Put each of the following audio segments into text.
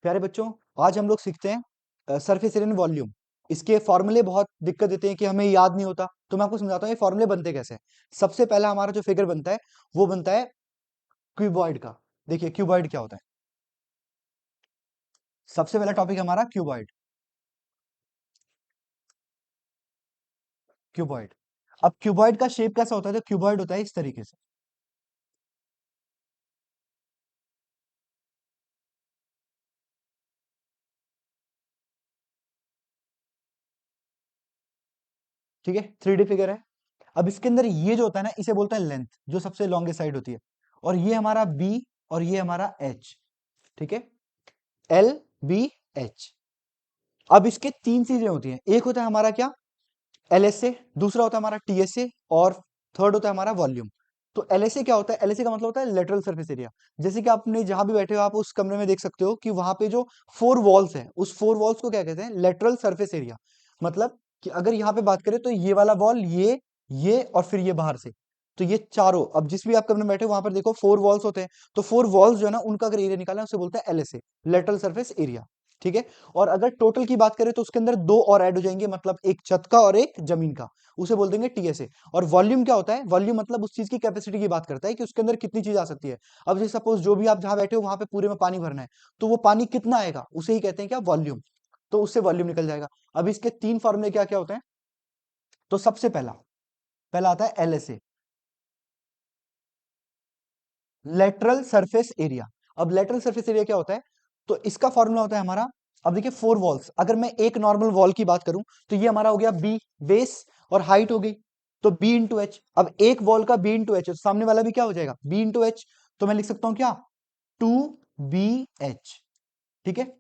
प्यारे बच्चों, आज हम लोग सीखते हैं सरफेस एरिया एंड वॉल्यूम। इसके फॉर्मूले बहुत दिक्कत देते हैं कि हमें याद नहीं होता, तो मैं आपको समझाता हूँ ये फॉर्मूले बनते कैसे हैं। सबसे पहला हमारा जो फिगर बनता है वो बनता है क्यूबॉइड का। देखिए क्यूबॉइड क्या होता है। सबसे पहला टॉपिक हमारा क्यूबॉइड। क्यूबॉइड। अब क्यूबॉइड का शेप कैसा होता है? तो क्यूबॉइड होता है इस तरीके से। ठीक है, 3D फिगर है। अब इसके अंदर ये जो होता है ना, इसे बोलते हैं लेंथ, जो सबसे लॉन्गेस्ट साइड होती है। और ये हमारा बी और ये हमारा एच। ठीक है, एल बी एच। अब इसके तीन चीजें होती हैं। एक होता है हमारा क्या, एलएसए, दूसरा होता है हमारा टीएसए, और थर्ड होता है हमारा वॉल्यूम। तो एलएसए क्या होता है? एलएसए का मतलब होता है लेटरल सरफेस एरिया। जैसे कि आपने जहां भी बैठे हो, आप उस कमरे में देख सकते हो कि वहां पे जो फोर वॉल्स हैं, उस फोर वॉल्स को क्या कहते हैं? Lateral surface area. मतलब कि अगर यहाँ पे बात करें तो ये वाला वॉल, ये और फिर ये बाहर से, तो ये चारों, अब जिस भी आप कमरे में बैठे हो वहां पर देखो फोर वॉल्स होते हैं। तो फोर वॉल्स जो है ना, उनका अगर एरिया निकालना है उसे बोलते हैं एलएसए, लेटरल सरफेस एरिया। ठीक है। और अगर टोटल की बात करें तो उसके अंदर दो और ऐड हो जाएंगे, मतलब एक छत का और एक जमीन का, उसे बोल देंगे टीएसए। और वॉल्यूम क्या होता है? वॉल्यूम मतलब उस चीज की कैपेसिटी की बात करता है कि उसके अंदर कितनी चीज आ सकती है। अब जैसे सपोज जो भी आप जहां बैठे हो वहां पे पूरे में पानी भरना है, तो वो पानी कितना आएगा उसे ही कहते हैं क्या? वॉल्यूम। तो उससे वॉल्यूम निकल जाएगा। अब इसके तीन फॉर्मूले क्या क्या होते हैं? तो सबसे पहला पहला आता है एलएसए, लेटरल सरफेस एरिया। अब लेटरल सरफेस एरिया क्या होता है? तो इसका फॉर्मूला होता है हमारा, अब देखिए फोर वॉल्स, अगर मैं एक नॉर्मल वॉल की बात करूं तो ये हमारा हो गया बी, बेस, और हाइट हो गई, तो बी इंटू एच। अब एक वॉल का बी इंटू एच, सामने वाला भी क्या हो जाएगा? B into H. तो मैं लिख सकता हूं क्या? Two B H. ठीक है।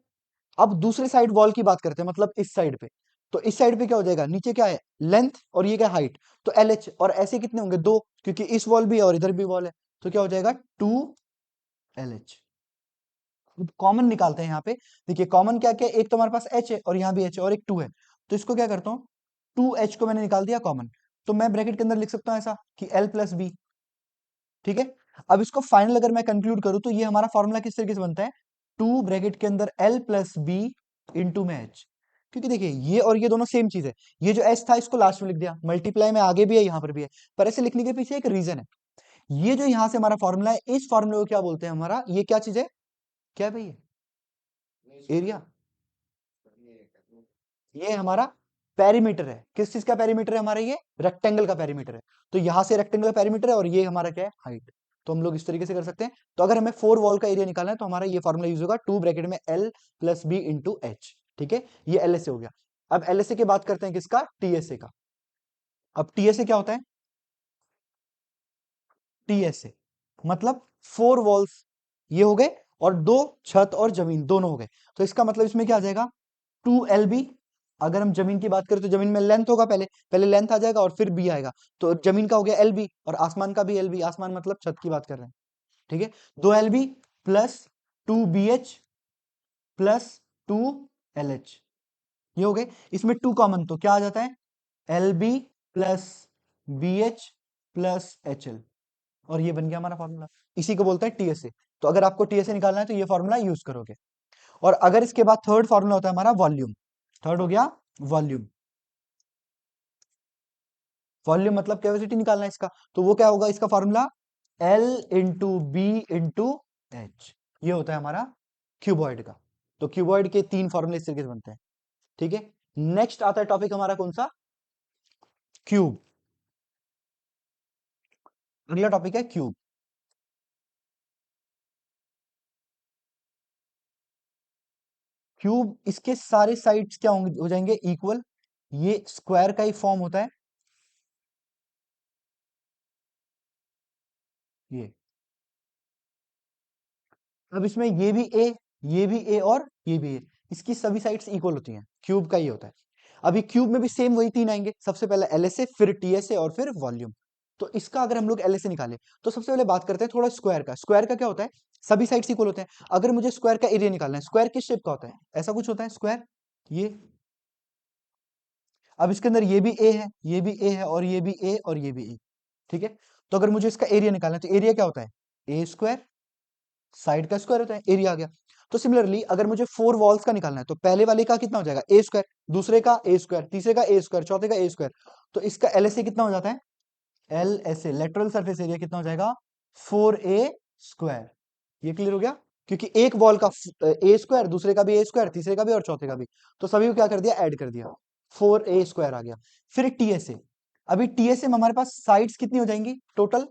अब दूसरे साइड वॉल की बात करते हैं, मतलब इस साइड पे। तो इस साइड पे क्या हो जाएगा? नीचे क्या है? लेंथ, और ये क्या? हाइट। तो एल एच, और ऐसे कितने होंगे? दो, क्योंकि इस वॉल भी है और इधर भी वॉल है। तो क्या हो जाएगा? Two L H. कॉमन निकालते हैं यहाँ पे। देखिए कॉमन क्या क्या है? एक तो हमारे पास एच है और यहाँ भी एच है, और एक टू है। तो इसको क्या करता हूँ, टू एच को मैंने निकाल दिया कॉमन। तो मैं ब्रैकेट के अंदर लिख सकता हूँ ऐसा कि एल प्लस बी। ठीक है। अब इसको फाइनल अगर मैं कंक्लूड करूं तो ये हमारा फॉर्मूला किस तरीके से बनता है? टू ब्रैकेट के अंदर एल प्लस बी इंटू में एच। क्योंकि देखिए ये और ये दोनों सेम चीज है। ये जो एच था इसको लास्ट में लिख दिया, मल्टीप्लाई में आगे भी है यहाँ पर भी है, पर ऐसे लिखने के पीछे एक रीजन है। ये जो यहाँ से हमारा फॉर्मूला है, इस फॉर्मूले को क्या बोलते हैं? हमारा ये क्या चीज है? क्या है भाई? एरिया। ये हमारा पेरीमीटर है। किस चीज का पेरीमीटर है हमारा? ये रेक्टेंगल का पेरीमीटर है। तो यहां से रेक्टेंगल का पेरीमीटर है और ये हमारा क्या है? हाइट। तो हम लोग इस तरीके से कर सकते हैं। तो अगर हमें फोर वॉल का एरिया निकालना है तो हमारा ये फॉर्मूला यूज होगा, टू ब्रैकेट में L plus B into H. ठीक है, ये एलएसए हो गया। अब एलएसए की बात करते हैं किसका? टीएसए का। अब टीएसए क्या होता है? टीएसए मतलब फोर वॉल्स, ये हो गए, और दो छत और जमीन दोनों हो गए। तो इसका मतलब इसमें क्या आ जाएगा? Two L B. अगर हम जमीन की बात करें तो जमीन में लेंथ होगा, पहले पहले लेंथ आ जाएगा और फिर बी आएगा। तो जमीन का हो गया एल बी, और आसमान का भी एल बी। आसमान मतलब छत की बात कर रहे हैं। ठीक है। दो L B plus two B H plus two L H, ये हो गए। इसमें टू कॉमन, तो क्या आ जाता है? L B plus B H plus H L. और ये बन गया हमारा फॉर्मूला। इसी को बोलते हैं टीएसए। तो अगर आपको टीएसए निकालना है तो ये फॉर्मूला यूज करोगे। और अगर इसके बाद थर्ड फॉर्मूला होता है हमारा वॉल्यूम। थर्ड हो गया वॉल्यूम। वॉल्यूम मतलब कैपेसिटी निकालना है इसका। तो वो क्या होगा? इसका formula L into B into H. ये होता है हमारा क्यूबॉइड का। तो क्यूबॉइड के तीन फॉर्मूले इस तरीके से बनते हैं। ठीक है। नेक्स्ट आता है टॉपिक हमारा कौन सा? क्यूब। अगला टॉपिक है क्यूब। क्यूब, इसके सारे साइड्स क्या होंगे? हो जाएंगे इक्वल। ये स्क्वायर का ही फॉर्म होता है। ये, अब इसमें ये भी ए, ये भी ए, और ये भी ए, इसकी सभी साइड्स इक्वल होती हैं। क्यूब का ये होता है। अभी क्यूब में भी सेम वही तीन आएंगे, सबसे पहले एलएसए, फिर टीएसए, और फिर वॉल्यूम। तो इसका अगर हम लोग एलएसए निकालें तो सबसे पहले बात करते हैं थोड़ा स्क्वायर का। स्क्वायर का क्या होता है? सभी साइड्स इक्वल होते हैं। अगर मुझे स्क्वायर का एरिया निकालना है, स्क्वायर किस शेप का होता है? ऐसा कुछ होता है स्क्वायर, ये। अब इसके अंदर ये भी ए है, ये भी ए है, और ये भी ए, और ये भी ए। ठीक है। तो अगर मुझे इसका एरिया निकालना है तो एरिया क्या होता है? ए स्क्वायर, साइड का स्क्वायर होता है, एरिया आ गया। तो सिमिलरली अगर मुझे 4 वॉल्स का निकालना है तो पहले वाले का कितना हो जाएगा ए स्क्वायर, दूसरे का ए स्क्वायर, तीसरे का ए स्क्वायर, चौथे का ए स्क्वायर। तो इसका एलएसए कितना हो जाता है, एलएसए लेटरल सरफेस एरिया कितना हो जाएगा 4a स्क्वायर। ये क्लियर हो गया, क्योंकि एक वॉल का ए स्क्वायर, दूसरे का भी ए स्क्वायर, तीसरे का भी और चौथे का भी, तो सभी को क्या कर दिया ऐड कर दिया, 4a स्क्वायर आ गया। फिर टीएसए, अभी टीएसए में हमारे पास साइड्स कितनी हो जाएंगी टोटल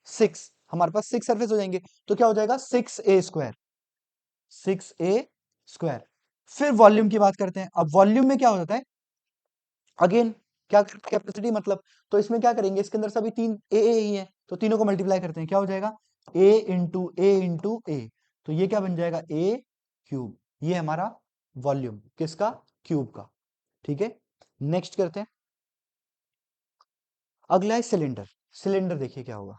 6, हमारे पास 6 सरफेस हो जाएंगे, तो क्या हो जाएगा 6a स्क्वायर, 6a स्क्वायर। फिर वॉल्यूम की बात करते हैं। अब वॉल्यूम में क्या हो जाता है, अगेन क्या कैपेसिटी मतलब, तो इसमें क्या करेंगे, इसके अंदर सभी तीन ए ही है, तो तीनों को मल्टीप्लाई करते हैं, क्या हो जाएगा ए, तो ये क्या बन जाएगा ए क्यूब। ये हमारा वॉल्यूम किसका, क्यूब का। ठीक है, नेक्स्ट करते हैं। अगला है सिलेंडर। सिलेंडर देखिए क्या होगा,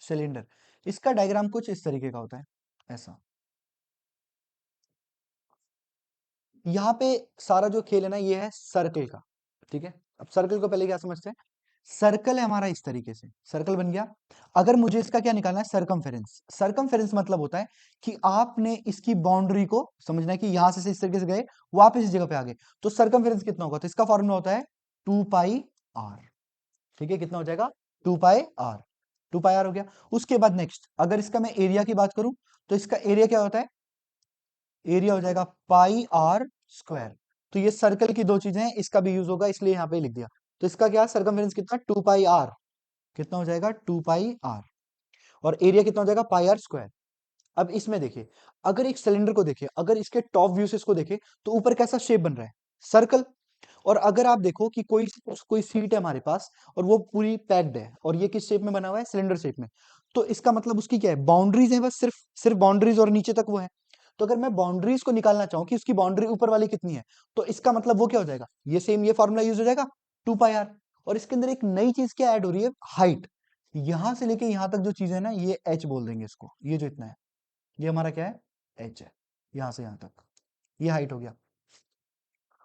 सिलेंडर, इसका डायग्राम कुछ इस तरीके का होता है, ऐसा। यहाँ पे सारा जो खेल है ना, ये है सर्कल का। ठीक है, अब सर्कल को पहले क्या समझते हैं, सर्कल है हमारा इस तरीके से, सर्कल बन गया। अगर मुझे इसका क्या निकालना है, सरकमफेरेंस। सरकमफेरेंस मतलब होता है कि आपने इसकी बाउंड्री को समझना है कि यहां से इस तरीके से गए, वापस इस जगह पे आ गए, तो सरकमफेरेंस कितना होगा, तो इसका फॉर्मूला होता है 2πr। ठीक है, कितना हो जाएगा 2πr, 2πr हो गया। उसके बाद नेक्स्ट, अगर इसका मैं एरिया की बात करूं, तो इसका एरिया क्या होता है, एरिया हो जाएगा पाई आर स्क्वायर। तो ये सर्कल की दो चीजें हैं, इसका भी यूज होगा, इसलिए यहां पे लिख दिया। तो इसका क्या सरकमफेरेंस कितना 2πr, कितना हो जाएगा 2πr, और एरिया कितना हो जाएगा पाई आर स्क्वायर। अब इसमें देखिए, अगर एक सिलेंडर को देखिए, अगर इसके टॉप व्यू से इसको देखें, तो ऊपर कैसा शेप बन रहा है, सर्कल। और अगर आप देखो कि कोई कोई सीट है हमारे पास और वो पूरी पैक्ड है, और ये किस शेप में बना हुआ है, सिलेंडर शेप में, तो इसका मतलब उसकी क्या है, बाउंड्रीज है बस, सिर्फ सिर्फ बाउंड्रीज और नीचे तक वो है। तो अगर मैं बाउंड्रीज को निकालना चाहूं कि उसकी बाउंड्री ऊपर वाली कितनी है, तो इसका मतलब वो क्या हो जाएगा, ये सेम ये फॉर्मूला यूज हो जाएगा 2πr। और इसके अंदर एक नई चीज क्या ऐड हो रही है, हाइट। यहां से लेके यहां तक जो चीज है ना, ये h बोल देंगे इसको, ये जो इतना है, ये हमारा क्या है, h है, यहां से यहां तक, ये हाइट हो गया।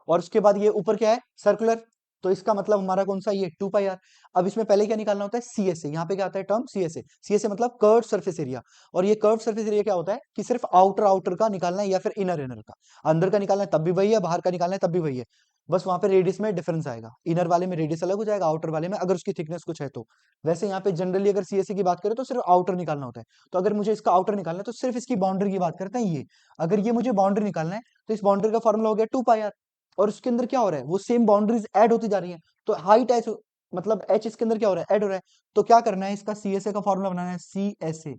और उसके बाद ये ऊपर क्या है, सर्कुलर, तो इसका मतलब हमारा कौन सा, ये 2πr। अब इसमें पहले क्या निकालना होता है, सीएसए, यहाँ पे क्या आता है टर्म सीएसए, सीएसए मतलब कर्व सरफेस एरिया। और ये कर्व सरफेस एरिया क्या होता है कि सिर्फ आउटर आउटर का निकालना है या फिर इनर इनर का, अंदर का निकालना है तब भी वही है, बाहर का निकालना है तब भी वही है, बस वहां पे रेडियस में डिफरेंस आएगा, इनर वाले में रेडियस अलग हो जाएगा, आउटर वाले में अगर उसकी थिकनेस कुछ है तो। वैसे यहाँ पे जनरली अगर सीएसए की बात करें तो सिर्फ आउटर निकालना होता है। तो अगर मुझे इसका आउटर निकालना है तो सिर्फ इसकी बाउंड्री की बात करते हैं ये, अगर ये मुझे बाउंड्री निकालना है तो इस बाउंड्री का फॉर्मूला हो गया 2πr। और उसके अंदर क्या हो रहा है, वो सेम बाउंड्रीज ऐड होती जा रही हैं, तो हाइट एच मतलब एच इसके अंदर क्या हो रहा है, ऐड हो रहा है। तो क्या करना है, इसका सीएसए का फॉर्मूला बनाना है, सीएसए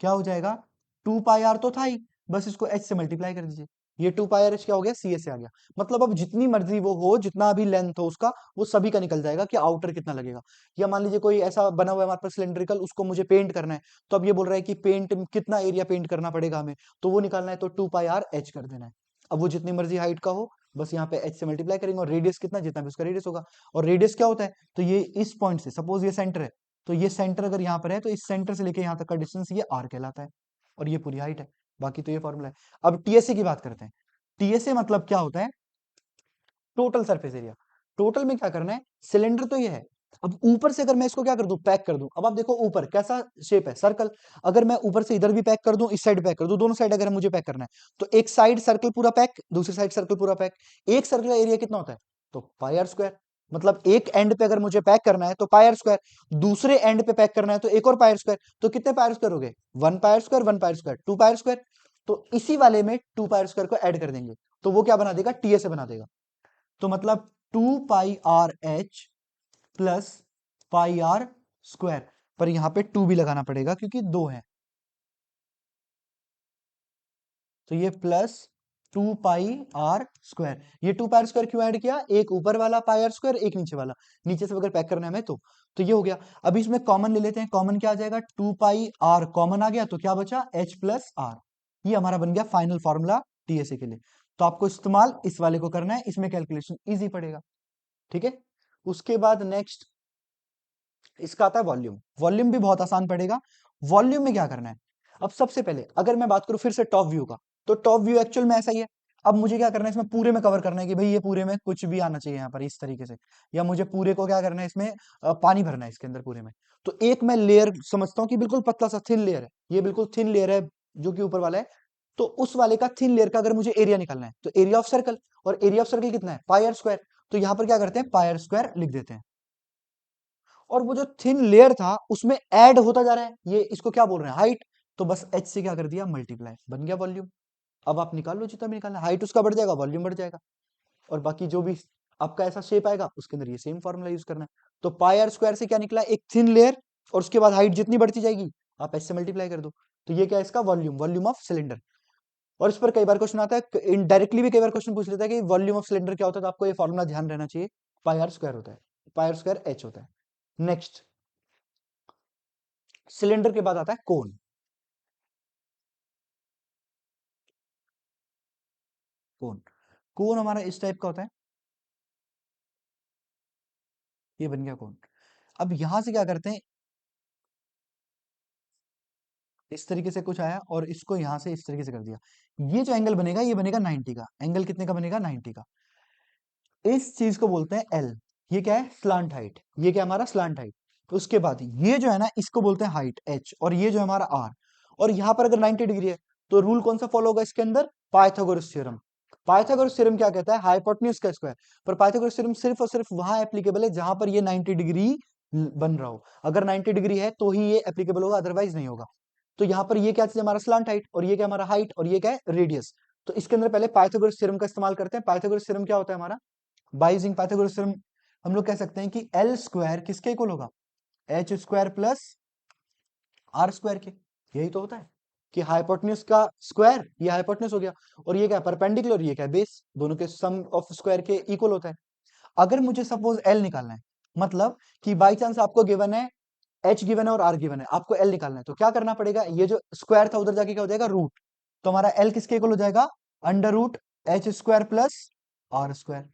क्या हो जाएगा, 2πr तो था ही, बस इसको h से मल्टीप्लाई कर दीजिए, ये 2πr क्या हो गया, सीएसए आ गया। मतलब अब जितनी मर्जी वो हो, जितना भी लेंथ हो उसका, वो सभी का निकल जाएगा कि आउटर कितना लगेगा। या मान लीजिए कोई ऐसा बना हुआ है हमारे पास सिलेंड्रिकल, उसको मुझे पेंट करना है, तो अब ये बोल रहा है कि पेंट कितना एरिया पेंट करना पड़ेगा हमें, तो वो निकालना है, तो 2πr h कर देना है। अब वो जितनी मर्जी हाइट का हो, बस यहाँ पे h से मल्टीप्लाई करेंगे, और रेडियस कितना, जितना भी उसका रेडियस होगा। और रेडियस क्या होता है, तो ये इस पॉइंट से, सपोज ये सेंटर है, तो ये सेंटर अगर यहाँ पर है, तो इस सेंटर से लेके यहाँ तक का डिस्टेंस ये r कहलाता है, और ये पूरी हाइट है। बाकी तो ये फॉर्मूला है। अब टीएसए की बात करते हैं। टीएसए मतलब क्या होता है, टोटल सरफेस एरिया। टोटल में क्या करना है, सिलेंडर तो ये है, अब ऊपर से अगर मैं इसको क्या कर दूं, पैक कर दूं, अब आप देखो ऊपर कैसा शेप है, सर्कल। अगर मैं ऊपर से इधर भी पैक कर दूं, इस साइड पैक कर दूं, दोनों साइड अगर मुझे पैक करना है, तो एक साइड सर्कल पूरा पैक, दूसरी साइड सर्कल पूरा पैक। एक सर्कल का एरिया कितना होता है, तो पाई आर स्क्वायर। मतलब एक एंड पे अगर मुझे पैक करना है तो पाई आर स्क्वायर, दूसरे एंड पे पैक करना है तो एक और पाई आर स्क्वायर। तो कितने पाई आर स्क्वायर हो गए, 1 pi R square, 1 pi R square, 2 pi R square. तो इसी वाले में 2 पाई आर स्क्वायर को ऐड कर देंगे, तो वो क्या बना देगा, टीएसए बना देगा। तो मतलब 2πr h plus pi R square, पर यहां पे 2 भी लगाना पड़ेगा क्योंकि 2 है, तो ये प्लस 2πr स्क्वायर। ये 2πr स्क्वायर क्यों ऐड किया, एक ऊपर वाला पाई आर स्क्वायर, एक नीचे वाला, नीचे से अगर पैक करना है हमें तो ये हो गया। अब इसमें कॉमन ले लेते हैं, कॉमन क्या आ जाएगा, 2πr कॉमन आ गया, तो क्या बचा h प्लस r। ये हमारा बन गया फाइनल फॉर्मूला टीएसए के लिए। तो आपको इस्तेमाल इस वाले को करना है, इसमें कैलकुलेशन इजी पड़ेगा। ठीक है, उसके बाद नेक्स्ट इसका आता है वॉल्यूम। वॉल्यूम भी बहुत आसान पड़ेगा। वॉल्यूम में क्या करना है, अब सबसे पहले अगर मैं बात करूं फिर से टॉप व्यू का, तो टॉप व्यू एक्चुअल में ऐसा ही है। अब मुझे क्या करना है इसमें पूरे में कवर करना है कि भाई ये पूरे में कुछ भी आना चाहिए यहाँ पर इस तरीके से, या मुझे पूरे को क्या करना है इसमें पानी भरना है इसके अंदर पूरे में। तो एक मैं लेयर समझता हूँ कि बिल्कुल पतला सा थिन लेयर है, ये बिल्कुल थिन लेयर है जो कि ऊपर वाला है। तो उस वाले का थिन लेयर का अगर मुझे एरिया निकालना है तो एरिया ऑफ सर्कल, और एरिया ऑफ सर्कल कितना है पाई आर स्क्वायर। तो यहाँ पर क्या करते हैं पाई आर स्क्वायर लिख देते हैं, और वो जो थिन लेयर था उसमें ऐड होता जा रहा है, ये इसको क्या बोल रहे हैं हाइट। तो बस h से क्या कर दिया मल्टीप्लाई, बन गया वॉल्यूम। अब आप निकाल लो जितना भी निकालना है, हाइट उसका बढ़ जाएगा वॉल्यूम बढ़ जाएगा, और बाकी जो भी आपका ऐसा शेप आएगा उसके अंदर ये सेम फॉर्मूला यूज करना है। तो पाई आर स्क्वायर से क्या निकला एक थिन लेयर, और उसके बाद हाइट जितनी बढ़ती जाएगी आप h से मल्टीप्लाई कर दो। तो ये क्या है इसका वॉल्यूम, वॉल्यूम ऑफ सिलेंडर। और इस पर कई बार क्वेश्चन आता है, इनडायरेक्टली भी कई बार क्वेश्चन पूछ लेता है कि वॉल्यूम ऑफ सिलेंडर क्या होता है, तो आपको ये फॉर्मूला ध्यान रहना चाहिए, पाई आर स्क्वायर होता है, पाई आर स्क्वायर h होता है। नेक्स्ट सिलेंडर के बाद आता है कोन। कोन, कोन हमारा इस टाइप का होता है, ये बन गया कोन। अब यहां से क्या करते हैं, इस तरीके से कुछ आया और इसको यहां से इस तरीके से कर दिया, ये जो एंगल बनेगा ये बनेगा 90 का। एंगल कितने का बनेगा 90 का। इस चीज को बोलते हैं एल। ये क्या है स्लांट हाइट, ये क्या हमारा स्लांट हाइट। उसके बाद ये जो है ना इसको बोलते हैं हाइट एच, और ये जो है हमारा आर। और यहां पर अगर 90 डिग्री है तो रूल कौन सा फॉलो होगा इसके अंदर, पाइथागोरस थ्योरम। पाइथागोरस थ्योरम क्या कहता है हाइपोटेन्यूज का स्क्वायर। पर पाइथागोरस थ्योरम सिर्फ और सिर्फ वहां एप्लीकेबल है जहां पर ये 90 डिग्री बन रहा हो। अगर 90 डिग्री है तो ही ये एप्लीकेबल होगा, अदरवाइज नहीं होगा। तो यहाँ पर ये क्या चीज है हमारा स्लांट हाइट, और ये क्या हमारा हाइट, और ये क्या है रेडियस। तो इसके अंदर पहले पाइथागोरस थ्योरम का इस्तेमाल करते हैं। पाइथागोरस थ्योरम क्या होता है हमारा, बाय यूजिंग पाइथागोरस थ्योरम हम लोग कह सकते हैं कि एल स्क्वायर किसके इक्वल होगा, H square plus R square के। यही तो होता है कि हाइपोटेन्यूज का स्क्वायर, ये हाइपोटेन्यूज हो गया, और ये क्या है परपेंडिकुलर, ये क्या है बेस, दोनों के सम ऑफ स्क्वायर के इक्वल होता है। अगर मुझे सपोज एल निकालना है, मतलब कि बाई चांस आपको गिवन है एच गिवन है और आर गिवन है, आपको एल निकालना है, तो क्या करना पड़ेगा, ये जो स्क्वायर था उधर जाके क्या हो जाएगा रूट। तो हमारा एल किसके इक्वल हो जाएगा, under root H square plus R square.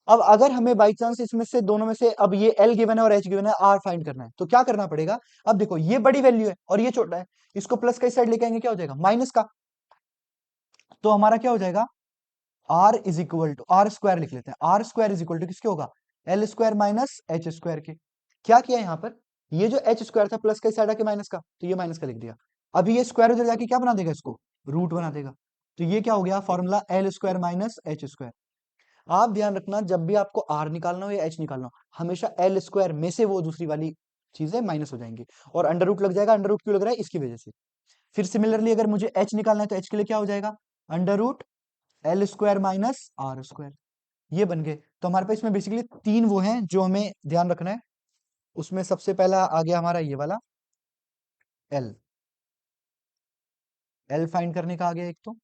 अब अगर हमें बाई चांस इसमें से दोनों में से अब ये एल गिवन है और एच गिवन है, आर फाइंड करना है, तो क्या करना पड़ेगा। अब देखो ये बड़ी वैल्यू है और ये छोटा है, इसको प्लस का इस साइड लेके आएंगे क्या हो जाएगा माइनस का। तो हमारा क्या हो जाएगा R is equal to, R square लिख लेते हैं, R square is equal to किसके होगा, L square minus H square के। क्या किया यहाँ पर, ये जो एच स्क्वायर था प्लस का इस साइड आके माइनस का, तो ये माइनस का लिख दिया। अभी ये स्क्वायर उधर जाके क्या बना देगा इसको, रूट बना देगा। तो ये क्या हो गया formula L square minus H square. आप ध्यान रखना जब भी आपको आर निकालना हो या एच निकालना हो, हमेशा एल स्क्वायर में से वो दूसरी वाली चीजें माइनस हो जाएंगी, और अंडर रूट लग जाएगा। अंडर रूट क्यों लग रहा है, इसकी वजह से। फिर सिमिलरली अगर मुझे एच निकालना है तो एच के लिए क्या हो जाएगा, under root L square minus R square. ये बन गए। तो हमारे पास इसमें बेसिकली तीन वो हैं जो हमें ध्यान रखना है। उसमें सबसे पहला आ गया हमारा ये वाला एल, एल फाइंड करने का आ गया एक तो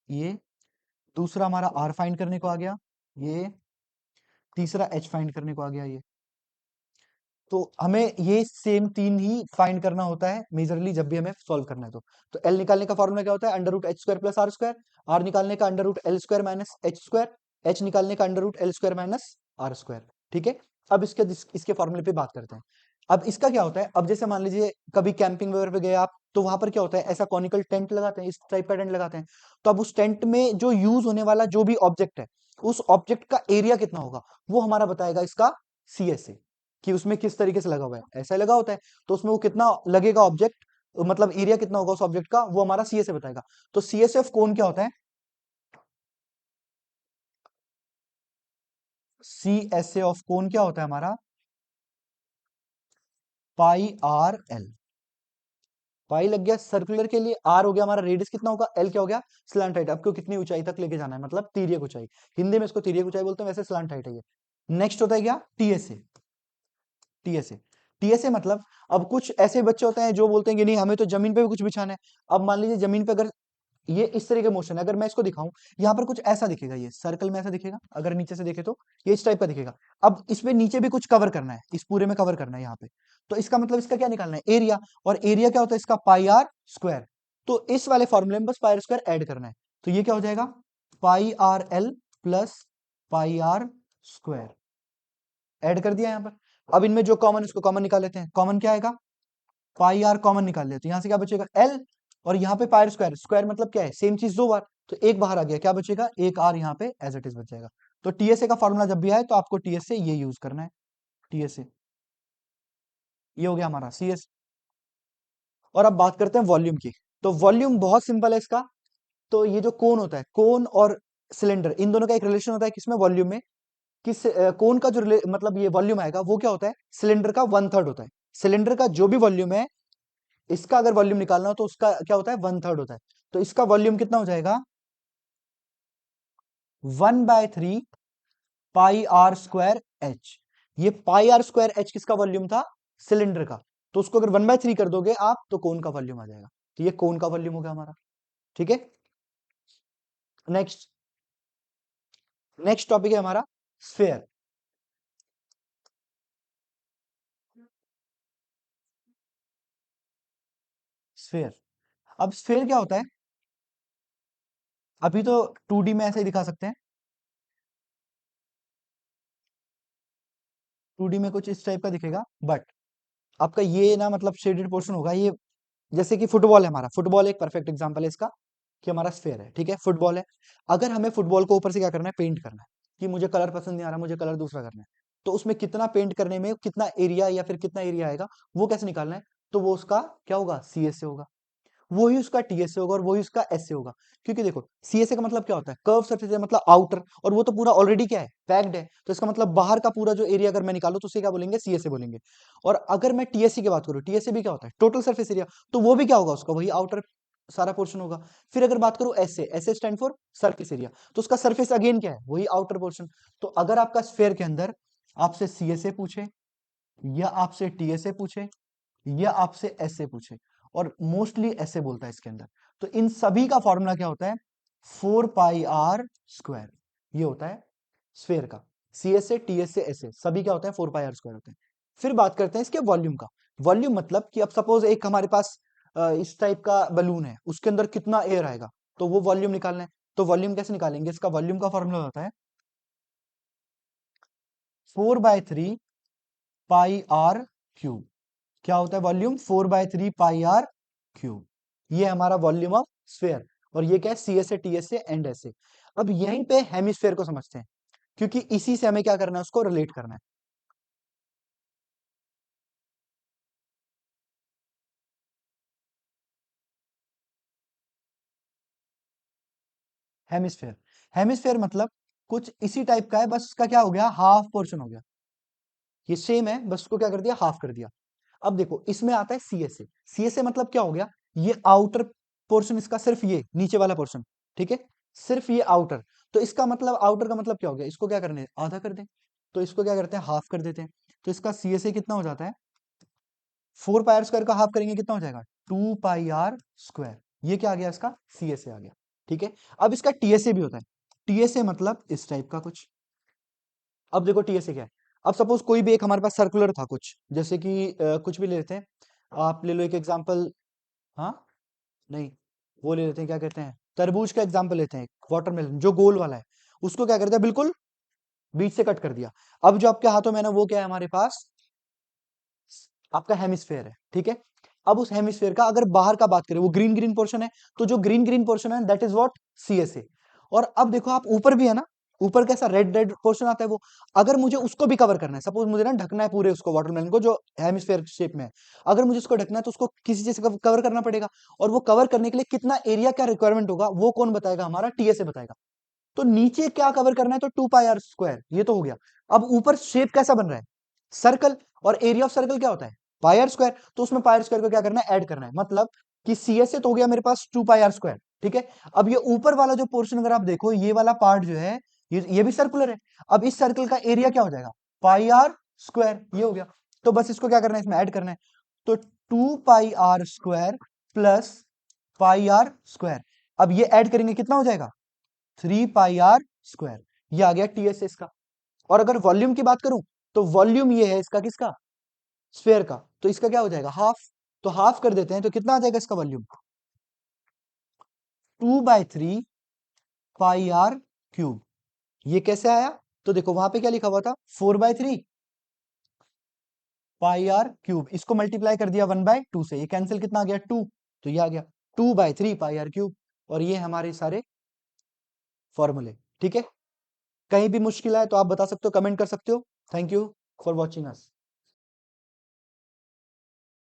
ये, दूसरा हमारा आर फाइंड करने को आ गया ये, तीसरा एच फाइंड करने को आ गया ये। तो हमें ये सेम तीन ही फाइंड करना होता है मेजरली जब भी हमें सॉल्व करना है। तो एल निकालने का फॉर्मूला क्या होता है under root H square plus R square, R निकालने का under root L square minus H square, H निकालने का under root L square minus R square. ठीक है, अब इसके फॉर्मूले पे बात करते हैं। अब इसका क्या होता है, अब जैसे मान लीजिए कभी कैंपिंग वगैरह पे गए आप, तो वहां पर क्या होता है ऐसा कॉनिकल टेंट लगाते हैं, इस टाइप का टेंट लगाते हैं। तो अब उस टेंट में जो यूज होने वाला जो भी ऑब्जेक्ट है, उस ऑब्जेक्ट का एरिया कितना होगा वो हमारा बताएगा इसका सीएसए, कि उसमें किस तरीके से लगा हुआ है, ऐसा लगा होता है तो उसमें वो कितना लगेगा ऑब्जेक्ट, मतलब एरिया कितना होगा उस ऑब्जेक्ट का, वो हमारा सीएसए बताएगा। तो सीएसए ऑफ कोन क्या होता है, सीएसए ऑफ कोन क्या होता है हमारा पाई आर एल। पाई लग गया सर्कुलर के लिए, आर हो गया हमारा रेडियस कितना होगा, एल क्या हो गया स्लांट हाइट, आपको कितनी ऊंचाई तक लेके जाना है, मतलब तिर्यक ऊंचाई। हिंदी में इसको तिर्यक ऊंचाई बोलते हैं, वैसे स्लांट हाइट है ये। नेक्स्ट होता है क्या टीएसए। टीएसए, टीएसए मतलब अब कुछ ऐसे बच्चे होते हैं जो बोलते हैं कि नहीं हमें तो जमीन पे भी कुछ बिछाना है। अब मान लीजिए जमीन पे अगर ये इस तरह का मोशन है, अगर मैं इसको दिखाऊं, यहाँ पर कुछ ऐसा दिखेगा, ये सर्कल में ऐसा दिखेगा, अगर नीचे से देखे तो ये इस टाइप का दिखेगा। अब इसमें नीचे भी कुछ कवर करना है, इस पूरे में कवर करना है यहाँ पे। तो इसका मतलब इसका क्या निकालना है एरिया, और एरिया क्या होता है इसका पाई आर स्क्वायर। तो इस वाले फॉर्मूले में बस पाई आर स्क्वायर ऐड करना है। तो ये क्या हो जाएगा pi R L plus pi R square, add कर दिया यहाँ पर। अब इनमें जो कॉमन, इसको कॉमन निकाल लेते हैं, कॉमन क्या आएगा पाई आर कॉमन निकाल लेते हैं, यहां से क्या बचेगा एल, और यहाँ पे पायर स्क्वायर, स्क्वायर मतलब क्या है, सेम चीज दो बार, तो एक बाहर आ गया, क्या बचेगा, एक आर यहाँ पे एज इट इज बच जाएगा। तो टीएसए का फॉर्मूला जब भी आए तो आपको टीएसए ये यूज करना है, टीएसए, ये हो गया हमारा सीएस। और अब बात करते हैं वॉल्यूम की। तो वॉल्यूम बहुत सिंपल है इसका। तो ये जो कोन होता है, कोन और सिलेंडर, इन दोनों का एक रिलेशन होता है किसमें, वॉल्यूम में। किस कोन का जो मतलब ये वॉल्यूम आएगा वो क्या होता है, सिलेंडर का 1/3 होता है। सिलेंडर का जो भी वॉल्यूम है, इसका अगर वॉल्यूम निकालना हो तो उसका क्या होता है, 1/3 होता है। तो इसका वॉल्यूम कितना हो जाएगा, 1/3 पाई आर स्क्वायर एच। ये पाई आर स्क्वायर एच किसका वॉल्यूम था, सिलेंडर का। तो उसको अगर 1/3 कर दोगे आप तो कोन का वॉल्यूम आ जाएगा। तो ये कोन का वॉल्यूम हो गया हमारा, ठीक है। नेक्स्ट, नेक्स्ट टॉपिक है हमारा स्फेयर। स्फेयर, अब स्फेयर क्या होता है, अभी तो 2D में ऐसे ही दिखा सकते हैं। 2D में कुछ इस टाइप का दिखेगा, बट आपका ये ना मतलब शेडेड पोर्शन होगा ये। जैसे कि फुटबॉल है हमारा, फुटबॉल एक परफेक्ट एग्जांपल है इसका, कि हमारा स्फेयर है, ठीक है, फुटबॉल है। अगर हमें फुटबॉल को ऊपर से क्या करना है, पेंट करना है, कि मुझे कलर पसंद नहीं आ रहा, मुझे कलर दूसरा करना है, तो उसमें कितना पेंट करने में कितना एरिया या फिर कितना एरिया आएगा, वो कैसे निकालना है, तो वो उसका क्या होगा, सीएस से होगा। वही उसका टीएस से होगा और वही उसका एस से होगा। क्योंकि देखो सीएसए का मतलब क्या होता है, कर्व सरफेस है, मतलब आउटर, और वो तो पूरा ऑलरेडी क्या है, पैक्ड है। तो इसका मतलब बाहर का पूरा जो एरिया अगर मैं निकालू तो उसे क्या बोलेंगे, सीएसए बोलेंगे। और अगर मैं टीएससी की बात करूं, टीएससी भी क्या होता है, टोटल सरफेस एरिया, तो वो भी क्या होगा, उसका वही आउटर सारा पोर्शन होगा। फिर अगर बात करूं एस से, S stand for surface area, तो उसका सरफेस अगेन क्या है, वही आउटर पोर्शन। तो अगर आपका स्फेयर के अंदर आपसे सीएसए पूछे, या आपसे टीएसए पूछे, या आपसे ऐसे पूछे, और मोस्टली ऐसे बोलता है इसके अंदर, तो इन सभी का फॉर्मूला क्या होता है, 4 पाई आर स्क्वायर। ये होता है स्फेयर का, C S A, T S A, S A, सभी क्या होते हैं, 4 पाई आर स्क्वायर होते हैं। फिर बात करते हैं इसके वॉल्यूम का। वॉल्यूम मतलब कि अब सपोज एक हमारे पास इस टाइप का बलून है, उसके अंदर कितना एयर आएगा, तो वो वॉल्यूम निकालना है। तो वॉल्यूम कैसे निकालेंगे, इसका वॉल्यूम का फॉर्मूला होता है 4/3 पाई आर क्यूब। क्या होता है वॉल्यूम, 4/3 पाई आर क्यूब। ये हमारा वॉल्यूम ऑफ स्फेयर। और ये क्या है, C S A, T S A and S A. अब यहीं पे हेमिस्फेयर को समझते हैं, क्योंकि इसी से हमें क्या करना है, उसको रिलेट करना है। हेमिस्फेयर, हेमिस्फेयर मतलब कुछ इसी टाइप का है, बस उसका क्या हो गया, हाफ पोर्शन हो गया। ये सेम है, बस उसको क्या कर दिया, हाफ कर दिया। अब देखो इसमें आता है सीएसए। सीएसए मतलब क्या हो गया, ये आउटर पोर्शन इसका, सिर्फ ये नीचे वाला पोर्शन, ठीक है, सिर्फ ये आउटर। तो इसका मतलब आउटर का मतलब क्या हो गया, इसको क्या करने, आधा कर दें। तो इसको क्या करते हैं, हाफ कर देते हैं। तो इसका सीएसए कितना हो जाता है, 4 पाई आर स्क्वायर का हाफ करेंगे कितना हो जाएगा, 2 पाई आर स्क्वायर। ये क्या आ गया, इसका सीएसए आ गया, ठीक है। अब इसका टीएसए भी होता है। टीएसए मतलब इस टाइप का कुछ। अब देखो टीएसए क्या है, अब सपोज कोई भी एक हमारे पास सर्कुलर था कुछ, जैसे कि कुछ भी ले लेते हैं। आप ले लो एक एग्जांपल, हाँ, नहीं, वो ले लेते हैं, क्या कहते हैं, तरबूज का एग्जांपल लेते हैं, वाटरमेलन जो गोल वाला है, उसको क्या करते हैं, बिल्कुल बीच से कट कर दिया। अब जो आपके हाथों में है ना, वो क्या है हमारे पास, आपका हेमिस्फेयर है, ठीक है। अब उस हेमिस्फेयर का अगर बाहर का बात करें, वो ग्रीन ग्रीन पोर्शन है, तो जो ग्रीन ग्रीन पोर्शन है दैट इज व्हाट, सीएसए। और अब देखो आप ऊपर भी है ना, ऊपर कैसा रेड रेड पोर्शन आता है वो, अगर मुझे उसको भी कवर करना है, सपोज मुझे ना ढकना है पूरे उसको, वाटरमेलन को जो हेमिस्फेयर शेप में है, अगर मुझे उसको ढकना है तो उसको किसी चीज से कवर करना पड़ेगा। और वो कवर करने के लिए कितना एरिया क्या रिक्वायरमेंट होगा, वो कौन बताएगा, हमारा टीएसए बताएगा। तो नीचे क्या कवर करना है, तो 2 पाई आर स्क्वायर, ये तो हो गया। अब ऊपर शेप कैसा बन रहा है, सर्कल, और एरिया ऑफ सर्कल क्या होता है, पाई आर स्क्वायर। तो उसमें पाई आर स्क्वायर को क्या करना है, ऐड करना है। मतलब कि सी एस ए तो हो गया मेरे पास 2 पाई आर स्क्वायर, ठीक है। अब ये ऊपर वाला जो पोर्शन अगर आप देखो, ये वाला पार्ट जो है, ये भी सर्कुलर है। अब इस सर्कल का एरिया क्या हो जाएगा, पाई आर स्क्वायर, ये हो गया। तो बस इसको क्या करना है, इसमें ऐड करना है। तो 2 pi R square plus pi R square, अब ये ऐड करेंगे कितना हो जाएगा, 3 पाई आर स्क्वायर। ये आ गया टीएसएस का। और अगर वॉल्यूम की बात करूं, तो वॉल्यूम ये है इसका, किसका, स्फेयर का। तो इसका क्या हो जाएगा, हाफ। तो हाफ कर देते हैं तो कितना आ जाएगा इसका वॉल्यूम, 2/3 पाई आर क्यूब। ये कैसे आया, तो देखो वहां पे क्या लिखा हुआ था, 4/3 पाई आर क्यूब, इसको मल्टीप्लाई कर दिया 1/2 से, ये कैंसिल कितना आ गया, 2, तो ये आ गया। 2/3 पाई r क्यूब, और ये हमारे सारे फॉर्मूले। ठीक है, कहीं भी मुश्किल आए तो आप बता सकते हो, कमेंट कर सकते हो। Thank you for watching us.